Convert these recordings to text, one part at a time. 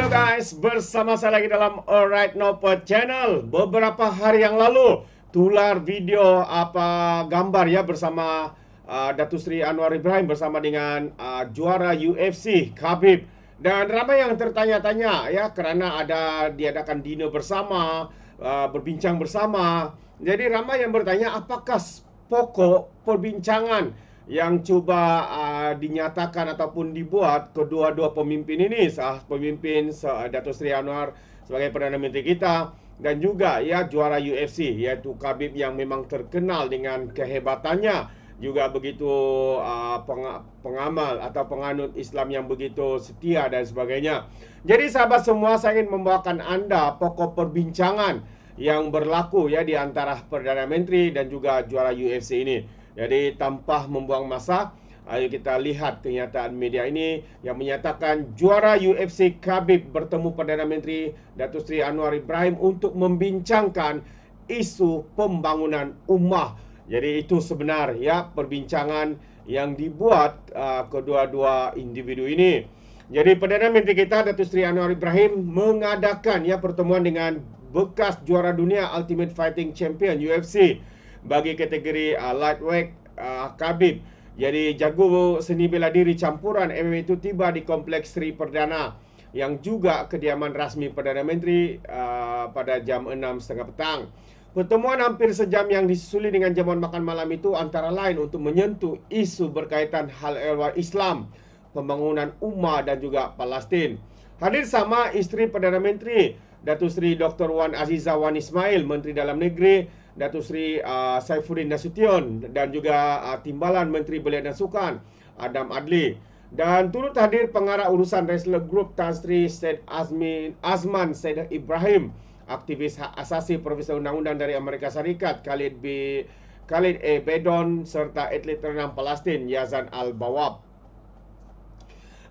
Halo guys, bersama saya lagi dalam Alright Noper Channel. Beberapa hari yang lalu tular video gambar ya bersama Datuk Seri Anwar Ibrahim bersama dengan juara UFC Khabib, dan ramai yang tertanya-tanya ya kerana ada diadakan dinner bersama, berbincang bersama. Jadi ramai yang bertanya apakah pokok perbincangan yang cuba dinyatakan ataupun dibuat kedua-dua pemimpin ini, pemimpin Datuk Seri Anwar sebagai Perdana Menteri kita dan juga ya juara UFC iaitu Khabib yang memang terkenal dengan kehebatannya, juga begitu pengamal atau penganut Islam yang begitu setia dan sebagainya. Jadi sahabat semua, saya ingin membawakan anda pokok perbincangan yang berlaku ya di antara Perdana Menteri dan juga juara UFC ini. Jadi tanpa membuang masa, ayo kita lihat kenyataan media ini yang menyatakan juara UFC Khabib bertemu Perdana Menteri Datuk Seri Anwar Ibrahim untuk membincangkan isu pembangunan ummah. Jadi itu sebenar ya perbincangan yang dibuat kedua-dua individu ini. Jadi Perdana Menteri kita Datuk Seri Anwar Ibrahim mengadakan ya pertemuan dengan bekas juara dunia Ultimate Fighting Champion UFC bagi kategori lightweight Khabib. Jadi jago seni bela diri campuran MMA itu tiba di Kompleks Sri Perdana yang juga kediaman rasmi Perdana Menteri pada jam 6.30 petang. Pertemuan hampir sejam yang disusuli dengan jamuan makan malam itu antara lain untuk menyentuh isu berkaitan hal ehwal Islam, pembangunan ummah dan juga Palestin. Hadir sama isteri Perdana Menteri Datuk Seri Dr. Wan Azizah Wan Ismail, Menteri Dalam Negeri Datuk Seri Saifuddin Nasution, dan juga Timbalan Menteri Belia dan Sukan Adam Adli. Dan turut hadir pengarah urusan wrestler group Tan Sri Syed Azman Syed Ibrahim, aktivis hak asasi Profesor Undang-Undang dari Amerika Syarikat Khalid A. Bedon, serta atlet renang Palestin Yazan Al-Bawab.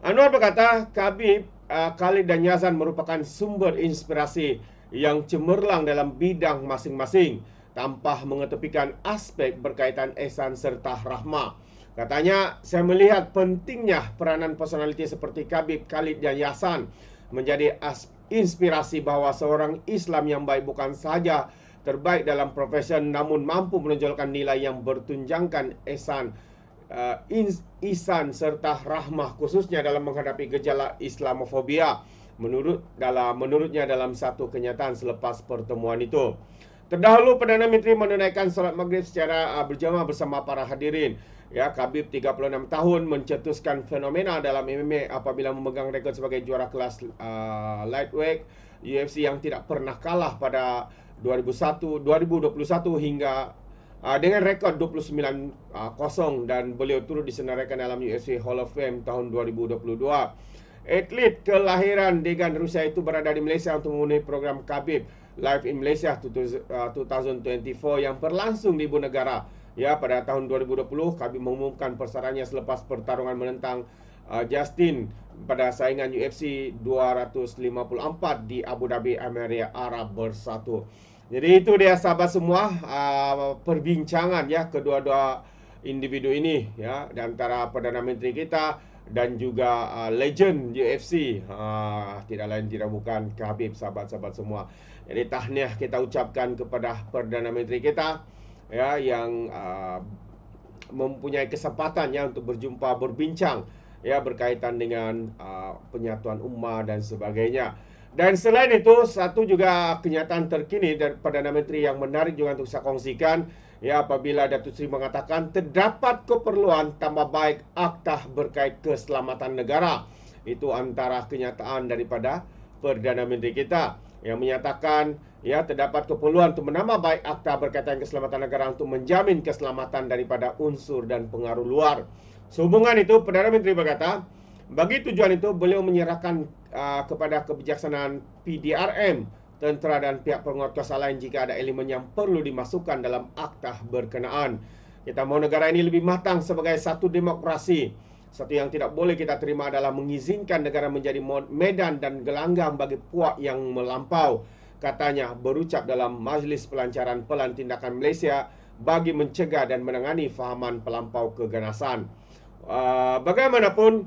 Anwar berkata Khabib, Khalid dan Yazan merupakan sumber inspirasi yang cemerlang dalam bidang masing-masing tanpa mengetepikan aspek berkaitan ihsan serta rahmah. Katanya, saya melihat pentingnya peranan personaliti seperti Khabib, Khalid dan Yazan menjadi inspirasi bahawa seorang Islam yang baik bukan sahaja terbaik dalam profesion namun mampu menonjolkan nilai yang bertunjangkan ihsan serta rahmah khususnya dalam menghadapi gejala Islamofobia. Menurutnya dalam satu kenyataan selepas pertemuan itu. Terdahulu Perdana Menteri menunaikan solat maghrib secara berjamaah bersama para hadirin. Ya, Khabib 36 tahun mencetuskan fenomena dalam MMA apabila memegang rekod sebagai juara kelas lightweight UFC yang tidak pernah kalah pada 2021 hingga dengan rekod 29-0, dan beliau turut disenaraikan dalam UFC Hall of Fame tahun 2022. Atlet kelahiran Degan Rusia itu berada di Malaysia untuk memenuhi program Khabib Live in Malaysia 2024 yang berlangsung di Ibu Negara. Ya, pada tahun 2020 Khabib mengumumkan persaranya selepas pertarungan menentang Justin pada saingan UFC 254 di Abu Dhabi, Emirat Arab Bersatu. Jadi itu dia sahabat semua perbincangan ya kedua-dua individu ini ya di antara Perdana Menteri kita dan juga legend UFC, tidak lain tidak bukan Khabib, sahabat-sahabat semua. Jadi tahniah kita ucapkan kepada Perdana Menteri kita ya yang mempunyai kesempatan ya untuk berbincang ya berkaitan dengan penyatuan ummah dan sebagainya. Dan selain itu, satu juga kenyataan terkini dari Perdana Menteri yang menarik juga untuk saya kongsikan ya, apabila Datuk Seri mengatakan terdapat keperluan tambah baik akta berkait keselamatan negara. Itu antara kenyataan daripada Perdana Menteri kita yang menyatakan ya terdapat keperluan untuk menambah baik akta berkaitan keselamatan negara untuk menjamin keselamatan daripada unsur dan pengaruh luar. Sehubungan itu, Perdana Menteri berkata, bagi tujuan itu beliau menyerahkan kepada kebijaksanaan PDRM, tentera dan pihak penguatkuasa lain jika ada elemen yang perlu dimasukkan dalam akta berkenaan. Kita mahu negara ini lebih matang sebagai satu demokrasi. Satu yang tidak boleh kita terima adalah mengizinkan negara menjadi medan dan gelanggang bagi puak yang melampau, katanya berucap dalam Majlis Pelancaran Pelan Tindakan Malaysia bagi mencegah dan menangani fahaman pelampau keganasan. Bagaimanapun,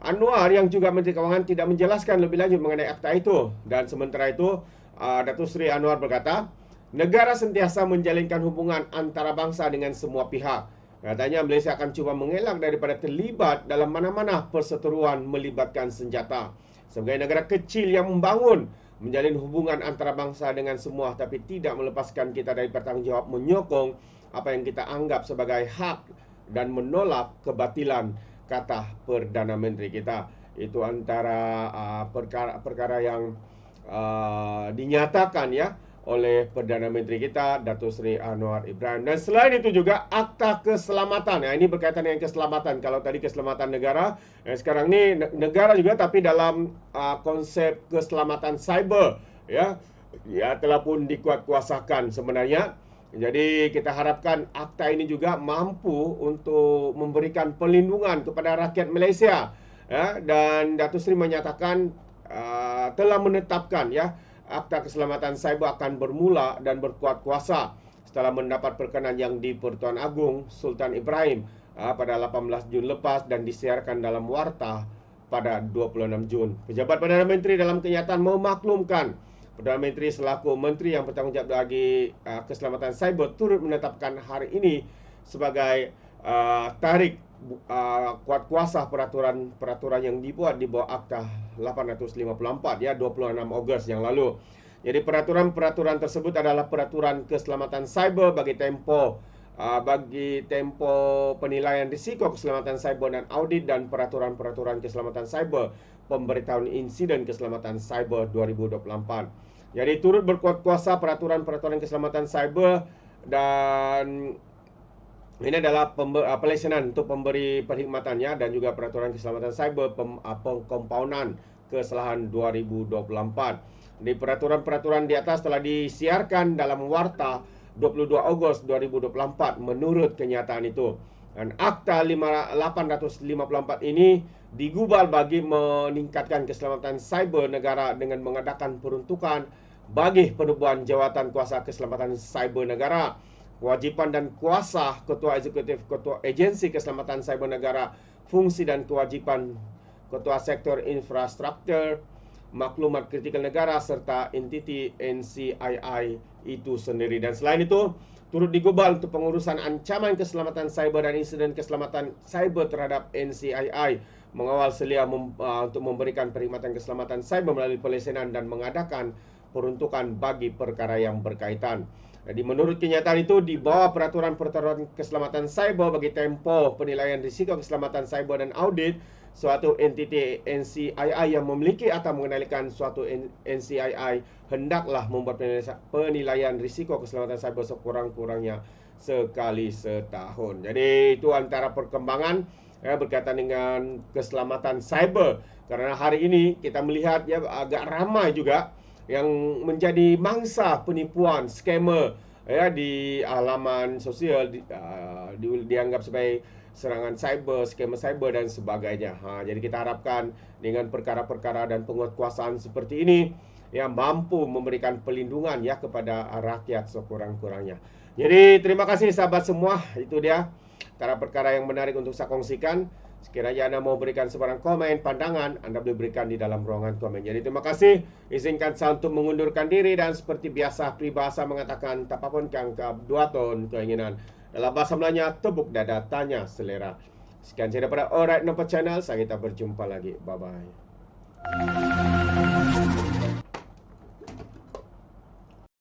Anwar yang juga Menteri Kewangan tidak menjelaskan lebih lanjut mengenai akta itu. Dan sementara itu, Datuk Seri Anwar berkata, negara sentiasa menjalinkan hubungan antarabangsa dengan semua pihak. Katanya Malaysia akan cuba mengelak daripada terlibat dalam mana-mana perseteruan melibatkan senjata. Sebagai negara kecil yang membangun, menjalin hubungan antarabangsa dengan semua, tapi tidak melepaskan kita dari bertanggungjawab menyokong apa yang kita anggap sebagai hak dan menolak kebatilan, kata Perdana Menteri kita. Itu antara perkara yang dinyatakan ya oleh Perdana Menteri kita, Datuk Seri Anwar Ibrahim. Dan selain itu juga akta keselamatan. Nah, ini berkaitan dengan keselamatan. Kalau tadi keselamatan negara, sekarang ini negara juga, tapi dalam konsep keselamatan cyber ya telah pun dikuatkuasakan sebenarnya. Jadi kita harapkan akta ini juga mampu untuk memberikan perlindungan kepada rakyat Malaysia ya. Dan Datuk Seri menyatakan telah menetapkan ya Akta Keselamatan Cyber akan bermula dan berkuat kuasa setelah mendapat perkenan yang di Pertuan Agong Sultan Ibrahim pada 18 Jun lepas dan disiarkan dalam warta pada 26 Jun. Pejabat Perdana Menteri dalam kenyataan memaklumkan Perdana Menteri selaku Menteri yang bertanggungjawab bagi keselamatan cyber turut menetapkan hari ini sebagai tarikh kuat kuasa peraturan yang dibuat di bawah Akta 854 ya 26 Ogos yang lalu. Jadi peraturan tersebut adalah peraturan keselamatan cyber bagi tempoh penilaian risiko keselamatan cyber dan audit, dan peraturan keselamatan cyber pemberitahuan insiden keselamatan cyber 2024. Jadi turut berkuat kuasa peraturan keselamatan cyber, dan ini adalah pelaksanaan untuk pemberi perkhidmatannya dan juga peraturan keselamatan cyber pengkompaunan kesalahan 2024. Di peraturan di atas telah disiarkan dalam warta 22 Ogos 2024 menurut kenyataan itu. Dan Akta 854 ini digubal bagi meningkatkan keselamatan cyber negara dengan mengadakan peruntukan bagi penubuhan jawatan kuasa keselamatan cyber negara. Kewajipan dan kuasa Ketua Eksekutif Ketua Agensi Keselamatan Cyber Negara, fungsi dan kewajipan Ketua Sektor Infrastruktur Maklumat Kritikal Negara serta entiti NCII itu sendiri. Dan selain itu, turut digubal untuk pengurusan ancaman keselamatan cyber dan insiden keselamatan cyber terhadap NCII, mengawal selia untuk memberikan perkhidmatan keselamatan cyber melalui pelaksanaan dan mengadakan peruntukan bagi perkara yang berkaitan. Jadi menurut kenyataan itu, di bawah peraturan keselamatan cyber bagi tempoh penilaian risiko keselamatan cyber dan audit, suatu entiti NCII yang memiliki atau mengendalikan suatu NCII hendaklah membuat penilaian risiko keselamatan cyber sekurang-kurangnya sekali setahun. Jadi itu antara perkembangan berkaitan dengan keselamatan cyber. Karena hari ini kita melihat ya agak ramai juga yang menjadi mangsa penipuan scammer ya di halaman sosial, dianggap sebagai serangan cyber, scammer cyber dan sebagainya. Jadi kita harapkan dengan perkara-perkara dan penguatkuasaan seperti ini yang mampu memberikan perlindungan ya kepada rakyat sekurang-kurangnya. Jadi terima kasih sahabat semua, itu dia perkara-perkara yang menarik untuk saya kongsikan. Sekiranya Anda mau berikan sebarang komen, pandangan, Anda boleh berikan di dalam ruangan komen. Jadi terima kasih. Izinkan saya untuk mengundurkan diri, dan seperti biasa peribahasa mengatakan tak apa pun kangkap dua ton keinginan. Dalam bahasa Melayunya, tepuk dada, tanya selera. Sekian saya daripada Alright Nampak Channel. Saya kita berjumpa lagi. Bye-bye.